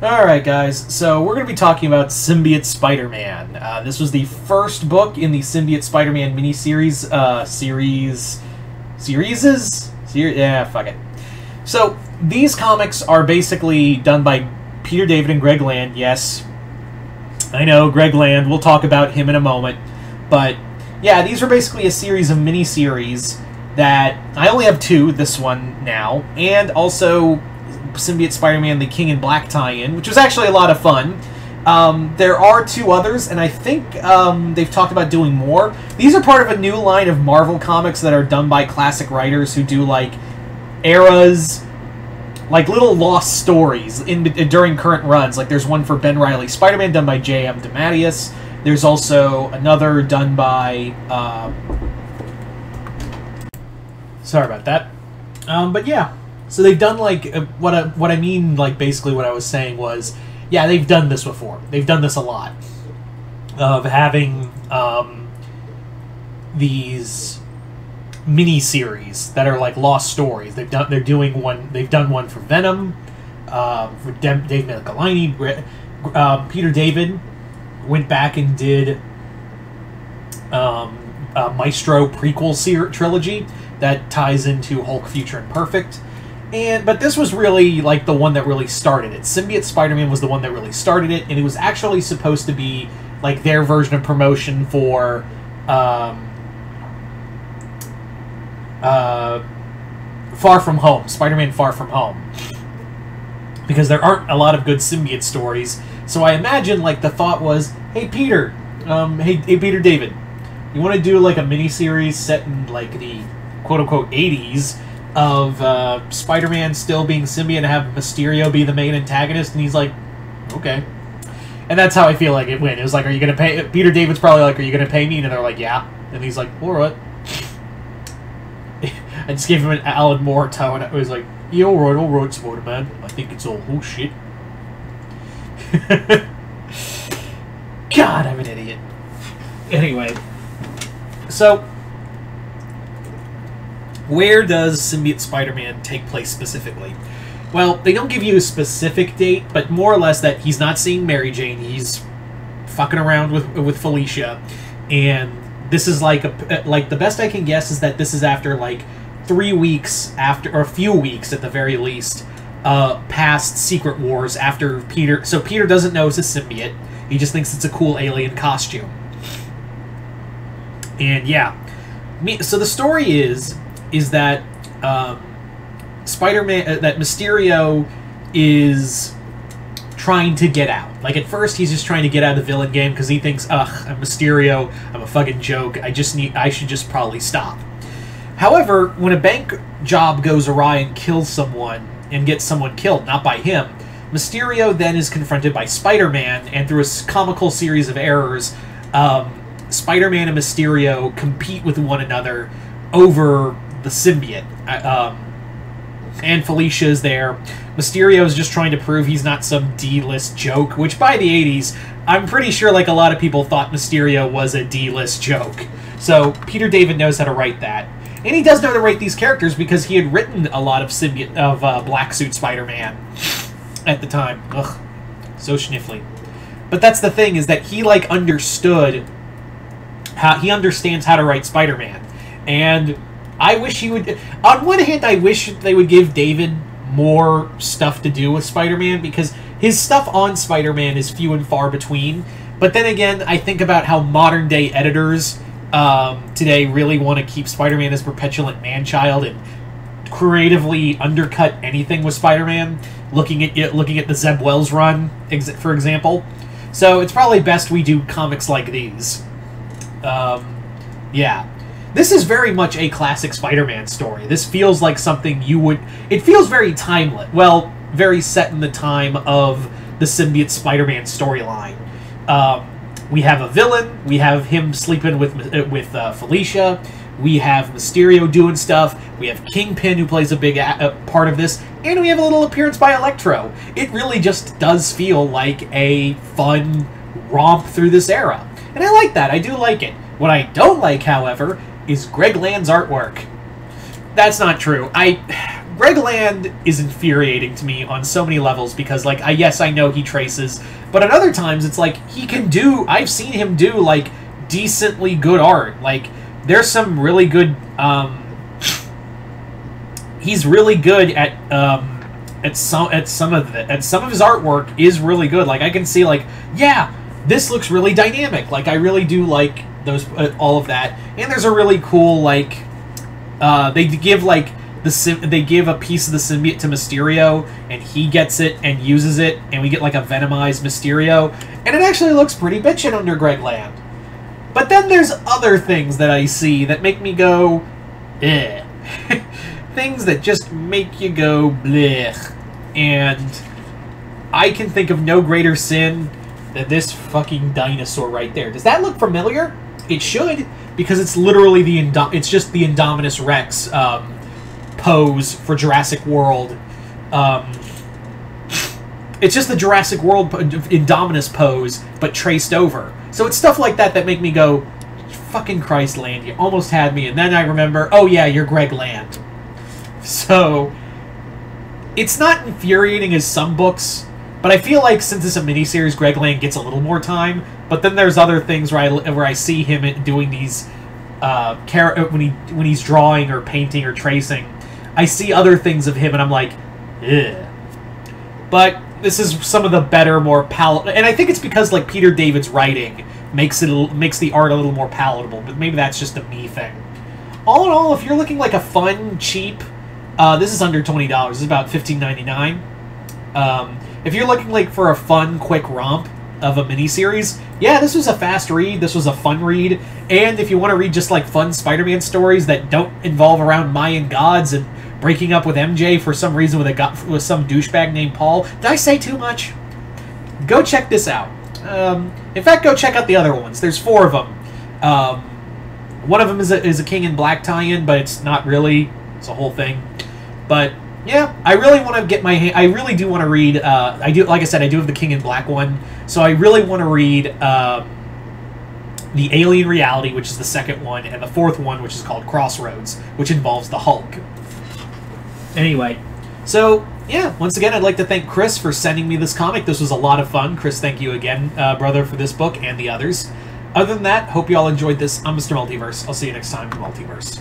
Alright guys, so we're going to be talking about Symbiote Spider-Man. This was the first book in the Symbiote Spider-Man miniseries, yeah, fuck it. So, these comics are basically done by Peter David and Greg Land. Yes, I know, Greg Land, we'll talk about him in a moment. But, yeah, these are basically a series of miniseries that, I only have two, this one now, and also Symbiote Spider-Man The King in Black tie-in, which was actually a lot of fun. There are two others, and I think they've talked about doing more. These are part of a new line of Marvel comics that are done by classic writers who do, like, eras, like little lost stories during current runs. Like, there's one for Ben Reilly Spider-Man done by J.M. DeMatteis. There's also another done by... sorry about that. But yeah. So they've done, like, what I mean, like, basically what I was saying was, yeah, they've done this before. They've done this a lot. Of having, these mini-series that are, like, lost stories. They've done one for Venom, for Dave Michelinie. Peter David went back and did, a Maestro prequel trilogy that ties into Hulk, Future, and Perfect. But this was really, like, the one that really started it. Symbiote Spider-Man was the one that really started it, and it was actually supposed to be, like, their version of promotion for, Far From Home. Spider-Man Far From Home. Because there aren't a lot of good symbiote stories. So I imagine, like, the thought was, hey, Peter, hey, Peter David, you want to do, like, a miniseries set in, like, the quote-unquote 80s, of Spider-Man still being symbiote and have Mysterio be the main antagonist, and he's like, okay. And that's how I feel like it went. It was like, are you going to pay... Peter David's probably like, are you going to pay me? And they're like, yeah. And he's like, alright. I just gave him an Alan Moore tone. I was like, yeah, alright, Spider-Man. I think it's all bullshit. God, I'm an idiot. Anyway. So... where does Symbiote Spider-Man take place specifically? Well, they don't give you a specific date, but more or less that he's not seeing Mary Jane. He's fucking around with Felicia, and this is like the best I can guess is that this is after like 3 weeks after, or a few weeks at the very least, past Secret Wars after Peter. So Peter doesn't know it's a symbiote. He just thinks it's a cool alien costume. And yeah, so the story is that Spider-Man, that Mysterio is trying to get out. Like, at first, he's just trying to get out of the villain game because he thinks, ugh, I'm Mysterio, I'm a fucking joke, I should just probably stop. However, when a bank job goes awry and kills someone, and gets someone killed, not by him, Mysterio then is confronted by Spider-Man, and through a comical series of errors, Spider-Man and Mysterio compete with one another over the symbiote. And Felicia is there. Mysterio is just trying to prove he's not some D-list joke, which by the 80s, I'm pretty sure like a lot of people thought Mysterio was a D-list joke. So Peter David knows how to write that. And he does know how to write these characters because he had written a lot of Black Suit Spider-Man at the time. Ugh, so sniffly. But that's the thing, is that he like understood how he understands how to write Spider-Man. And I wish he would... On one hand, I wish they would give David more stuff to do with Spider-Man, because his stuff on Spider-Man is few and far between. But then again, I think about how modern-day editors today really want to keep Spider-Man as perpetuant man-child and creatively undercut anything with Spider-Man, looking at the Zeb Wells run, for example. So it's probably best we do comics like these. Yeah. This is very much a classic Spider-Man story. This feels like something you would... It feels very timeless. Well, very set in the time of the symbiote Spider-Man storyline. We have a villain. We have him sleeping with Felicia. We have Mysterio doing stuff. We have Kingpin, who plays a big part of this. And we have a little appearance by Electro. It really just does feel like a fun romp through this era. And I like that. I do like it. What I don't like, however, is Greg Land's artwork. That's not true. Greg Land is infuriating to me on so many levels because, like, yes, I know he traces, but at other times it's like he can do. I've seen him do like decently good art. Like, there's some really good. He's really good at some of his artwork is really good. Like, I can see, like, yeah, this looks really dynamic. Like, I really do like those all of that. And there's a really cool, like, they give like they give a piece of the symbiote to Mysterio, and he gets it and uses it, and we get like a venomized Mysterio, and it actually looks pretty bitchin' under Greg Land. But then there's other things that I see that make me go, eh. Things that just make you go, blech. And I can think of no greater sin than this fucking dinosaur right there. Does that look familiar? It should, because it's literally it's just the Indominus Rex pose for Jurassic World. It's just the Jurassic World Indominus pose, but traced over. So it's stuff like that that make me go, fucking Christ, Land, you almost had me. And then I remember, oh yeah, you're Greg Land. So it's not infuriating as some books, but I feel like since it's a miniseries, Greg Land gets a little more time. But then there's other things where I see him doing these when he's drawing or painting or tracing. I see other things of him, and I'm like, ugh. But this is some of the better, more palatable, and I think it's because like Peter David's writing makes the art a little more palatable. But maybe that's just a me thing. All in all, if you're looking like a fun, cheap, this is under $20. This is about $15.99. If you're looking like for a fun, quick romp of a miniseries, yeah, this was a fast read. This was a fun read. And if you want to read just like fun Spider-Man stories that don't involve around Mayan gods and breaking up with MJ for some reason with some douchebag named Paul, did I say too much? Go check this out. In fact, go check out the other ones. There's 4 of them. One of them is a King in Black tie-in, but it's not really. It's a whole thing. But yeah, I really want to get my hand. I really do want to read. I do, like I said, I do have the King in Black one, so I really want to read the Alien Reality, which is the second one, and the 4th one, which is called Crossroads, which involves the Hulk. Anyway, so yeah, once again, I'd like to thank Chris for sending me this comic. This was a lot of fun. Chris, thank you again, brother, for this book and the others. Other than that, hope you all enjoyed this. I'm Mr. Multiverse. I'll see you next time in the Multiverse.